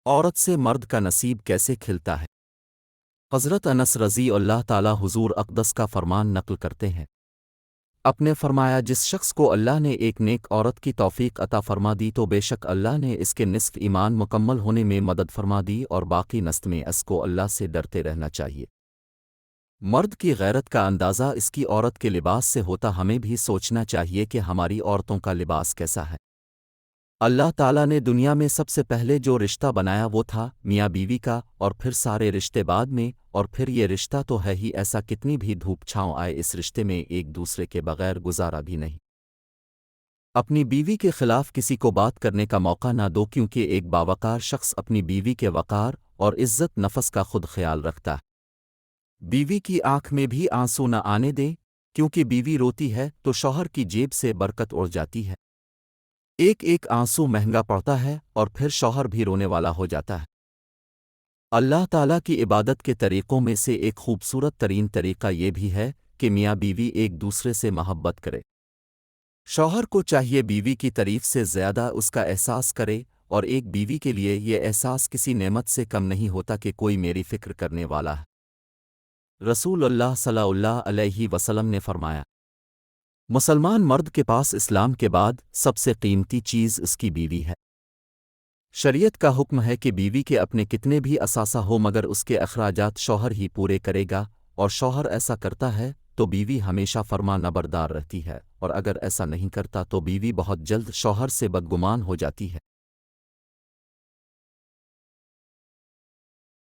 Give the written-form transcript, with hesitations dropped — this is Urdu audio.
عورت سے مرد کا نصیب کیسے کھلتا ہے؟ حضرت انس رضی اللہ تعالی حضور اقدس کا فرمان نقل کرتے ہیں، اپنے فرمایا جس شخص کو اللہ نے ایک نیک عورت کی توفیق عطا فرما دی تو بے شک اللہ نے اس کے نصف ایمان مکمل ہونے میں مدد فرما دی، اور باقی نصف میں اس کو اللہ سے ڈرتے رہنا چاہیے۔ مرد کی غیرت کا اندازہ اس کی عورت کے لباس سے ہوتا، ہمیں بھی سوچنا چاہیے کہ ہماری عورتوں کا لباس کیسا ہے۔ اللہ تعالیٰ نے دنیا میں سب سے پہلے جو رشتہ بنایا وہ تھا میاں بیوی کا، اور پھر سارے رشتے بعد میں، اور پھر یہ رشتہ تو ہے ہی ایسا، کتنی بھی دھوپ چھاؤں آئے اس رشتے میں ایک دوسرے کے بغیر گزارا بھی نہیں۔ اپنی بیوی کے خلاف کسی کو بات کرنے کا موقع نہ دو، کیونکہ ایک باوقار شخص اپنی بیوی کے وقار اور عزت نفس کا خود خیال رکھتا ہے۔ بیوی کی آنکھ میں بھی آنسو نہ آنے دیں، کیونکہ بیوی روتی ہے تو شوہر کی جیب سے برکت اڑ جاتی ہے۔ ایک ایک آنسو مہنگا پڑتا ہے اور پھر شوہر بھی رونے والا ہو جاتا ہے۔ اللہ تعالیٰ کی عبادت کے طریقوں میں سے ایک خوبصورت ترین طریقہ یہ بھی ہے کہ میاں بیوی ایک دوسرے سے محبت کرے۔ شوہر کو چاہیے بیوی کی تعریف سے زیادہ اس کا احساس کرے، اور ایک بیوی کے لیے یہ احساس کسی نعمت سے کم نہیں ہوتا کہ کوئی میری فکر کرنے والا ہے۔ رسول اللہ صلی اللہ علیہ وسلم نے فرمایا، مسلمان مرد کے پاس اسلام کے بعد سب سے قیمتی چیز اس کی بیوی ہے۔ شریعت کا حکم ہے کہ بیوی کے اپنے کتنے بھی اثاثہ ہو مگر اس کے اخراجات شوہر ہی پورے کرے گا، اور شوہر ایسا کرتا ہے تو بیوی ہمیشہ فرما نبردار رہتی ہے، اور اگر ایسا نہیں کرتا تو بیوی بہت جلد شوہر سے بدگمان ہو جاتی ہے۔